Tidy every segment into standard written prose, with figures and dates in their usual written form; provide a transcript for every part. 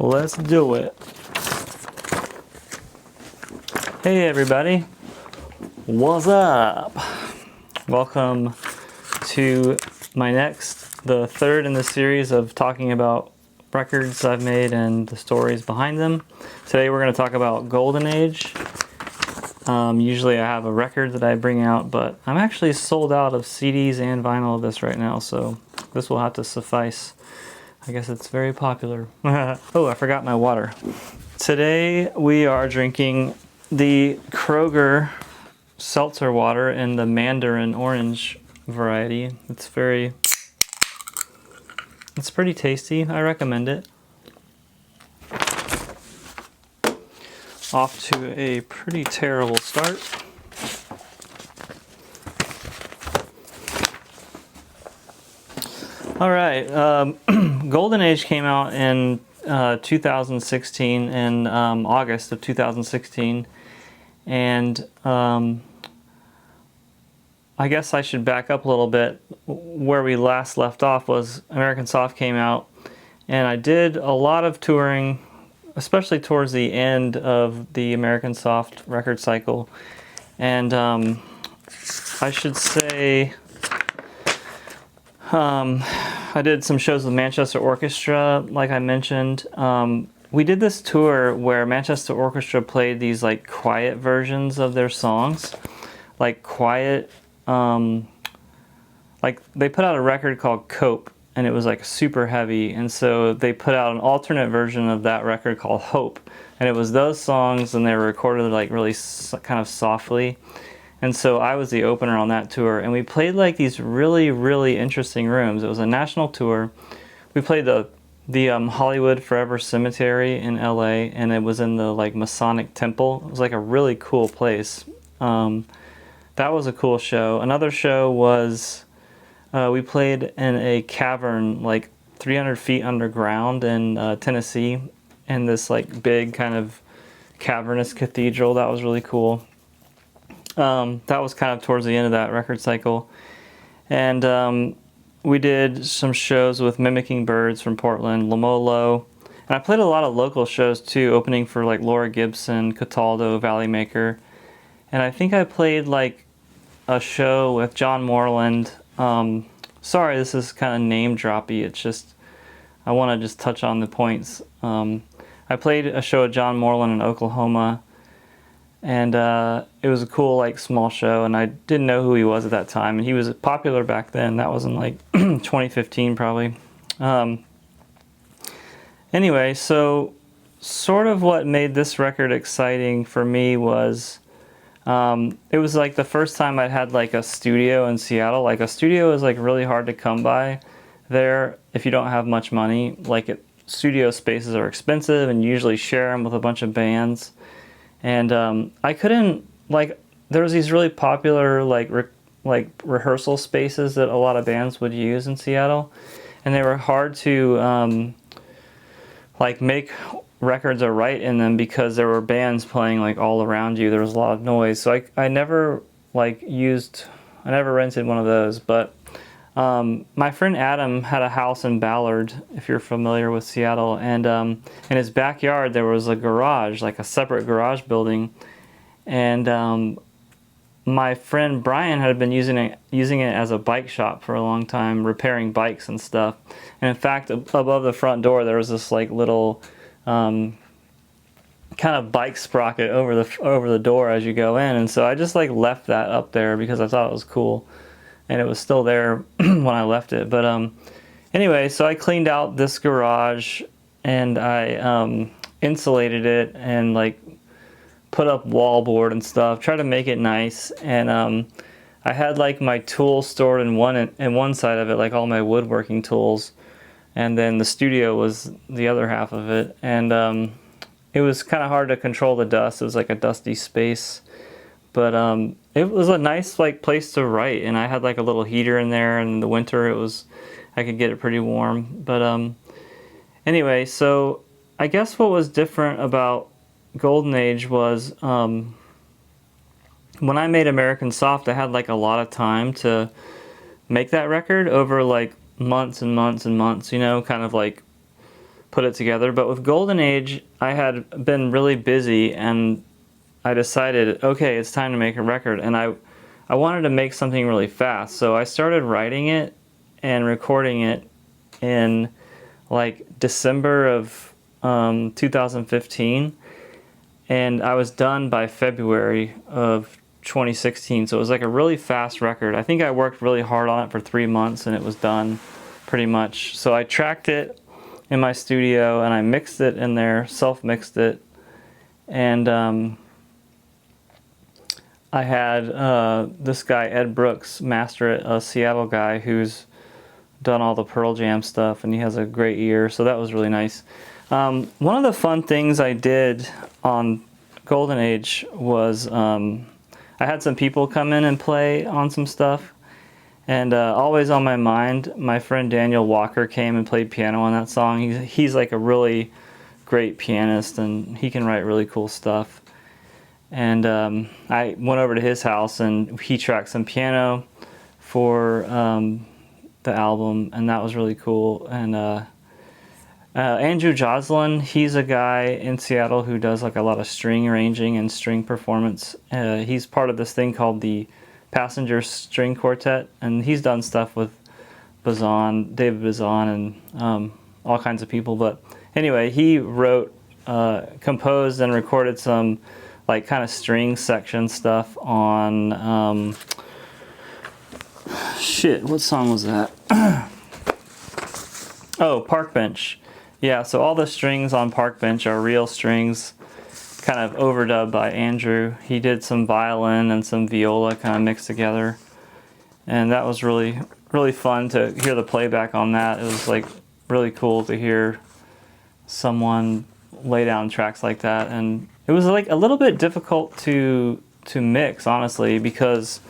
Let's do it. Hey everybody, what's up? Welcome to the third in the series of talking about records I've made and the stories behind them. Today we're going to talk about Golden Age. Usually I have a record that I bring out, but I'm actually sold out of CDs and vinyl of this right now, so this will have to suffice. I guess it's very popular. Oh, I forgot my water. Today we are drinking the Kroger seltzer water in the mandarin orange variety. It's pretty tasty. I recommend it. Off to a pretty terrible start. All right, Golden Age came out in 2016, in August of 2016, and I guess I should back up a little bit. Where we last left off was American Soft came out, and I did a lot of touring, especially towards the end of the American Soft record cycle, and I should say I did some shows with Manchester Orchestra, like I mentioned. We did this tour where Manchester Orchestra played these like quiet versions of their songs, like quiet, like they put out a record called Cope, and it was like super heavy, and so they put out an alternate version of that record called Hope, and it was those songs, and they were recorded like really kind of softly. And so I was the opener on that tour, and we played like these really, really interesting rooms. It was a national tour. We played the Hollywood Forever Cemetery in LA, and it was in the like Masonic Temple. It was like a really cool place. That was a cool show. Another show was we played in a cavern like 300 feet underground in Tennessee, in this like big kind of cavernous cathedral. That was really cool. That was kind of towards the end of that record cycle. And we did some shows with Mimicking Birds from Portland, Lamolo. And I played a lot of local shows too, opening for like Laura Gibson, Cataldo, Valley Maker. And I think I played like a show with John Moreland. Sorry, this is kind of name droppy. It's just, I want to just touch on the points. I played a show with John Moreland in Oklahoma. And it was a cool, like, small show, and I didn't know who he was at that time, and he was popular back then. That was in, like, 2015, probably. Anyway, so sort of what made this record exciting for me was it was, like, the first time I'd had, like, a studio in Seattle. Like, a studio is, like, really hard to come by there if you don't have much money. Like, studio spaces are expensive, and you usually share them with a bunch of bands. And I couldn't, like, there was these really popular, like rehearsal spaces that a lot of bands would use in Seattle. And they were hard to, like, make records or write in them because there were bands playing, like, all around you. There was a lot of noise. So I never, like, I never rented one of those. But my friend Adam had a house in Ballard, if you're familiar with Seattle, and in his backyard there was a garage, like a separate garage building, and my friend Brian had been using it as a bike shop for a long time, repairing bikes and stuff. And in fact, above the front door there was this like little kind of bike sprocket over the door as you go in, and so I just like left that up there because I thought it was cool. And it was still there when I left it. But anyway, so I cleaned out this garage, and I insulated it and like put up wallboard and stuff, tried to make it nice. And I had like my tools stored in one side of it, like all my woodworking tools, and then the studio was the other half of it. And it was kind of hard to control the dust. It was like a dusty space. But it was a nice like place to write, and I had like a little heater in there, and in the winter I could get it pretty warm. But anyway, so I guess what was different about Golden Age was when I made American Soft, I had like a lot of time to make that record over like months and months and months, you know, kind of like put it together. But with Golden Age, I had been really busy, and I decided, okay, it's time to make a record. And I wanted to make something really fast. So I started writing it and recording it in like December of 2015. And I was done by February of 2016. So it was like a really fast record. I think I worked really hard on it for 3 months and it was done pretty much. So I tracked it in my studio and I mixed it in there, self-mixed it. And I had this guy, Ed Brooks, master it, a Seattle guy who's done all the Pearl Jam stuff, and he has a great ear, so that was really nice. One of the fun things I did on Golden Age was I had some people come in and play on some stuff, and always on my mind, my friend Daniel Walker came and played piano on that song. He's like a really great pianist, and he can write really cool stuff. And I went over to his house and he tracked some piano for the album, and that was really cool. And Andrew Joslin, he's a guy in Seattle who does like a lot of string arranging and string performance. He's part of this thing called the Passenger String Quartet, and he's done stuff with Bazan, David Bazan, and all kinds of people. But anyway, he wrote, composed, and recorded some like kind of string section stuff on shit, what song was that? Oh, Park Bench. Yeah, so all the strings on Park Bench are real strings, kind of overdubbed by Andrew. He did some violin and some viola kind of mixed together, and that was really fun to hear the playback on that. It was like really cool to hear someone lay down tracks like that. And it was like a little bit difficult to mix, honestly, because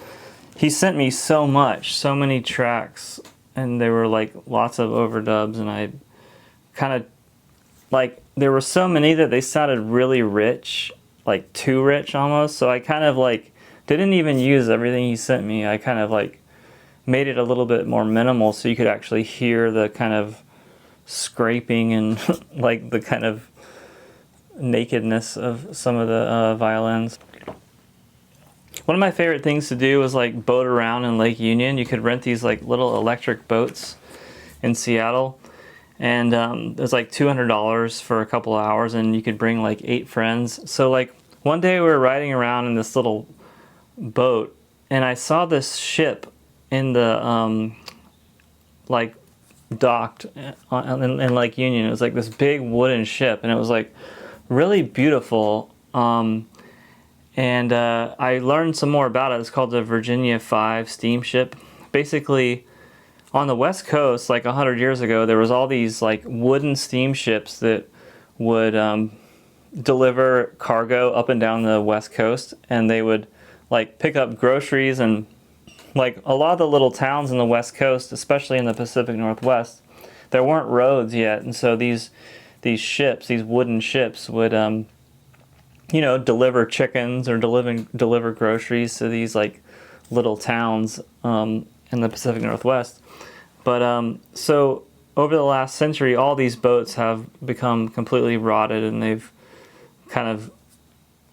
he sent me so many tracks, and they were like lots of overdubs, and I kind of like, there were so many that they sounded really rich, like too rich almost. So I kind of like didn't even use everything he sent me. I kind of like made it a little bit more minimal so you could actually hear the kind of scraping and like the kind of nakedness of some of the violins. One of my favorite things to do was like boat around in Lake Union. You could rent these like little electric boats in Seattle, and it was like $200 for a couple of hours, and you could bring like 8 friends. So like one day we were riding around in this little boat, and I saw this ship in the like docked in Lake Union. It was like this big wooden ship, and it was like really beautiful. And I learned some more about it. It's called the Virginia 5 steamship. Basically, on the West Coast, like 100 years ago, there was all these like wooden steamships that would deliver cargo up and down the West Coast, and they would like pick up groceries. And like a lot of the little towns in the West Coast, especially in the Pacific Northwest, there weren't roads yet, and so these ships, these wooden ships, would deliver chickens or deliver groceries to these like little towns in the Pacific Northwest. But so over the last century, all these boats have become completely rotted, and they've kind of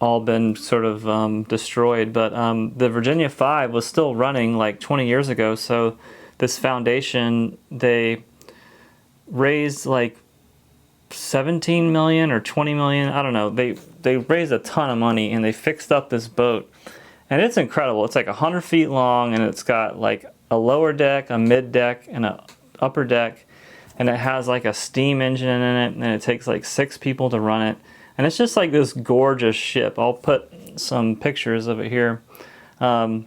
all been sort of destroyed. But the Virginia 5 was still running like 20 years ago. So this foundation, they raised like 17 million or 20 million, I don't know. They raised a ton of money, and they fixed up this boat, and it's incredible. It's like 100 feet long, and it's got like a lower deck, a mid deck, and a upper deck, and it has like a steam engine in it, and it takes like 6 people to run it, and it's just like this gorgeous ship. I'll put some pictures of it here. But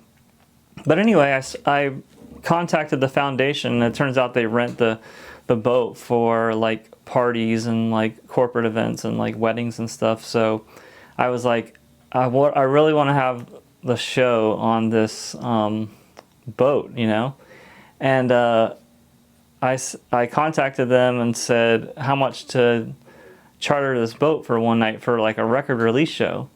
anyway, I contacted the foundation, and it turns out they rent the boat for like parties and like corporate events and like weddings and stuff. So I was like, I really want to have the show on this boat, and I contacted them and said how much to charter this boat for one night for like a record release show,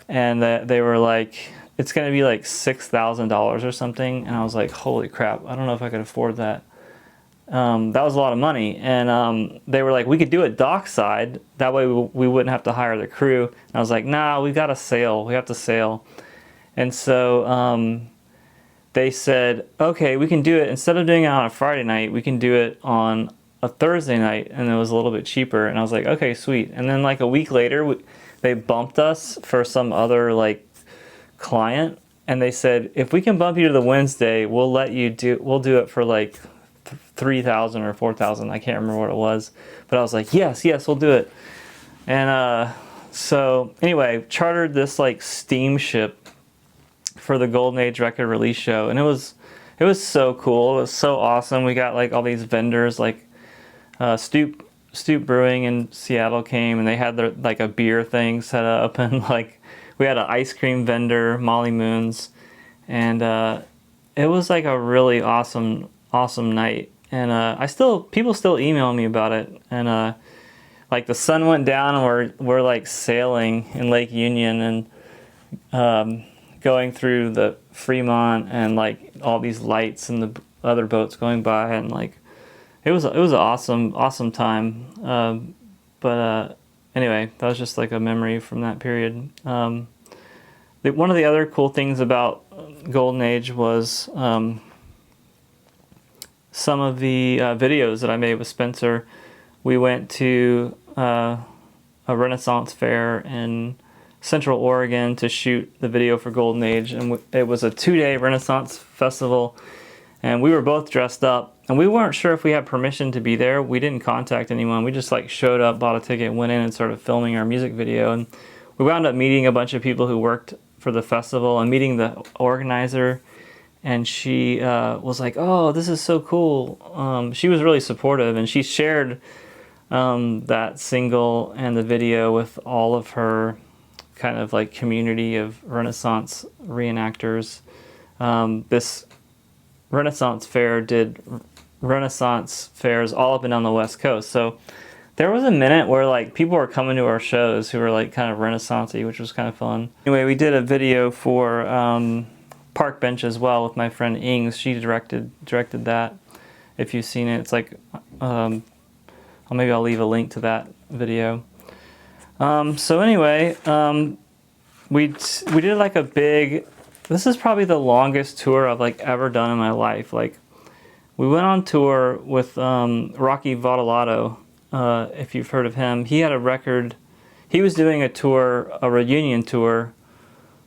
and they were like, it's going to be like $6,000 or something. And I was like, holy crap, I don't know if I could afford that. That was a lot of money, and they were like, we could do it dockside. That way we wouldn't have to hire the crew. And I was like, nah, we got to sail. We have to sail. And so they said, okay, we can do it. Instead of doing it on a Friday night, we can do it on a Thursday night, and it was a little bit cheaper. And I was like, okay, sweet. And then like a week later, they bumped us for some other like client, and they said, if we can bump you to the Wednesday, we'll do it for like 3,000 or 4,000. I can't remember what it was, but I was like, yes, we'll do it. And so anyway, chartered this like steamship for the Golden Age record release show, and it was so cool. It was so awesome. We got like all these vendors, like Stoop Brewing in Seattle came, and they had their like a beer thing set up, and like we had an ice cream vendor, Molly Moons, and it was like a really awesome night. And people still email me about it, and like the sun went down, and we're like sailing in Lake Union, and going through the Fremont, and like all these lights and the other boats going by, and like it was an awesome time. But anyway, that was just like a memory from that period. One of the other cool things about Golden Age was some of the videos that I made with Spencer. We went to a Renaissance fair in Central Oregon to shoot the video for Golden Age, and it was a 2-day Renaissance festival, and we were both dressed up, and we weren't sure if we had permission to be there. We didn't contact anyone. We just like showed up, bought a ticket, went in, and started filming our music video. And we wound up meeting a bunch of people who worked for the festival, and meeting the organizer, and she was like, oh, this is so cool. She was really supportive, and she shared that single and the video with all of her kind of like community of Renaissance reenactors. This Renaissance fair did Renaissance fairs all up and down the West Coast. So there was a minute where like people were coming to our shows who were like kind of Renaissance-y, which was kind of fun. Anyway, we did a video for Park Bench as well with my friend Ings. She directed that. If you've seen it, it's like maybe I'll leave a link to that video. So anyway, we did like a big. This is probably the longest tour I've like ever done in my life. Like, we went on tour with Rocky Votolato. If you've heard of him, he had a record. He was doing a tour, a reunion tour,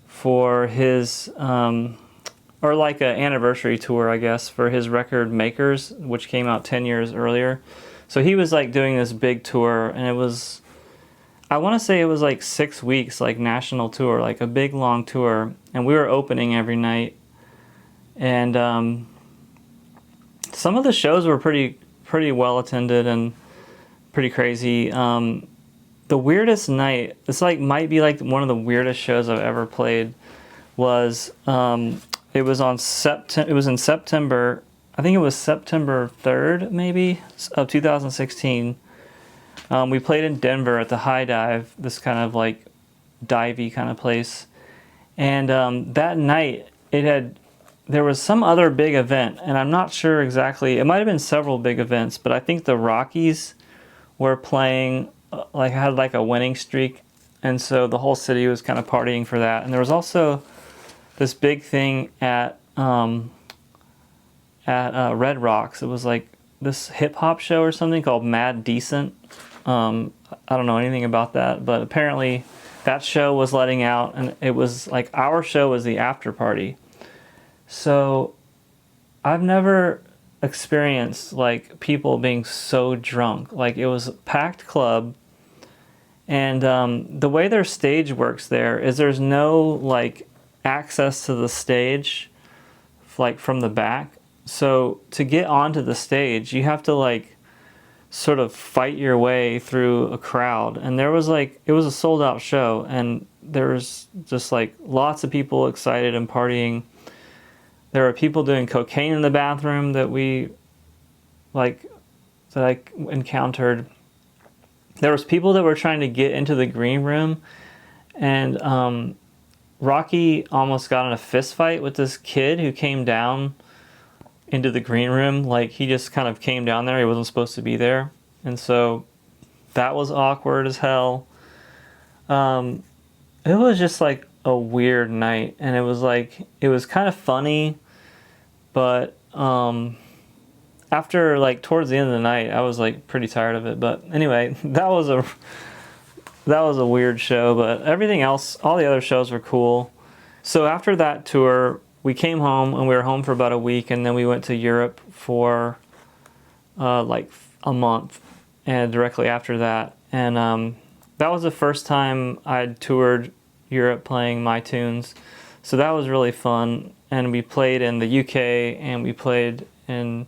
for his or like an anniversary tour, I guess, for his record Makers, which came out 10 years earlier. So he was like doing this big tour, and it was, I want to say it was like 6 weeks, like national tour, like a big long tour, and we were opening every night. And some of the shows were pretty well attended and pretty crazy. The weirdest night, this like might be like one of the weirdest shows I've ever played, was it was in September. I think it was September 3rd, maybe, of 2016. We played in Denver at the High Dive, this kind of like divey kind of place. And that night, there was some other big event, and I'm not sure exactly. It might have been several big events, but I think the Rockies were playing, had like a winning streak, and so the whole city was kind of partying for that. And there was also this big thing at Red Rocks. It was like this hip hop show or something called Mad Decent. I don't know anything about that, but apparently that show was letting out, and it was like our show was the after party. So I've never experienced like people being so drunk. Like, it was a packed club, and the way their stage works there is there's no like access to the stage like from the back. So to get onto the stage, you have to like sort of fight your way through a crowd. And there was like, it was a sold out show, and there was just like lots of people excited and partying. There were people doing cocaine in the bathroom that I encountered. There was people that were trying to get into the green room, and Rocky almost got in a fist fight with this kid who came down into the green room. Like, he just kind of came down there. He wasn't supposed to be there. And so that was awkward as hell. It was just like a weird night, and it was kind of funny, but after like towards the end of the night, I was like pretty tired of it. But anyway, that was a weird show, but everything else, all the other shows were cool. So after that tour, we came home, and we were home for about a week, and then we went to Europe for like a month, and directly after that, and that was the first time I'd toured Europe playing my tunes. So that was really fun. And we played in the UK, and we played in,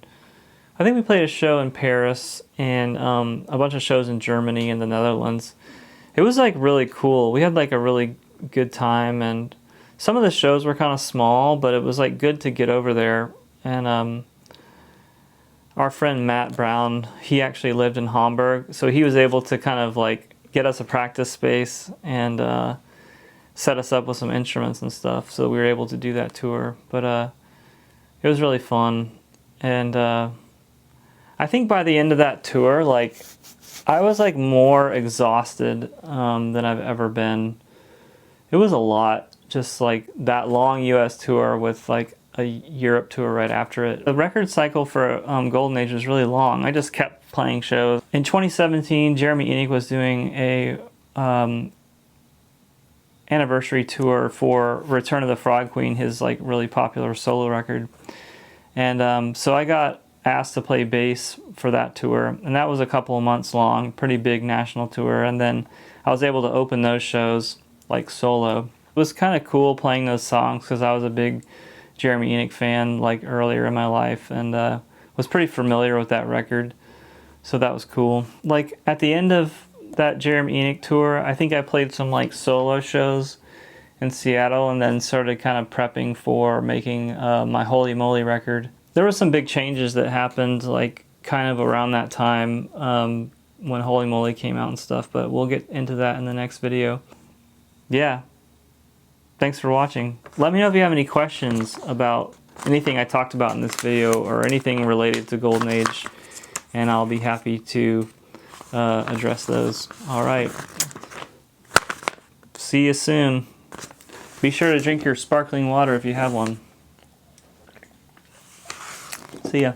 I think we played a show in Paris, and a bunch of shows in Germany and the Netherlands. It was like really cool. We had like a really good time, and some of the shows were kind of small, but it was like good to get over there. And our friend Matt Brown, he actually lived in Hamburg, so he was able to kind of like get us a practice space and set us up with some instruments and stuff, so we were able to do that tour. But it was really fun, and I think by the end of that tour, like, I was like more exhausted than I've ever been. It was a lot, just like that long US tour with like a Europe tour right after it. The record cycle for Golden Age was really long. I just kept playing shows. In 2017, Jeremy Enigk was doing a anniversary tour for Return of the Frog Queen, his like really popular solo record. And so I got asked to play bass for that tour, and that was a couple of months long, pretty big national tour. And then I was able to open those shows like solo. It was kind of cool playing those songs because I was a big Jeremy Enigk fan like earlier in my life, and was pretty familiar with that record, so that was cool. Like at the end of that Jeremy Enigk tour, I think I played some like solo shows in Seattle, and then started kind of prepping for making my Holy Moly record. There were some big changes that happened like kind of around that time when Holy Moly came out and stuff, but we'll get into that in the next video. Yeah. Thanks for watching. Let me know if you have any questions about anything I talked about in this video or anything related to Golden Age, and I'll be happy to address those. Alright. See you soon. Be sure to drink your sparkling water if you have one. See ya.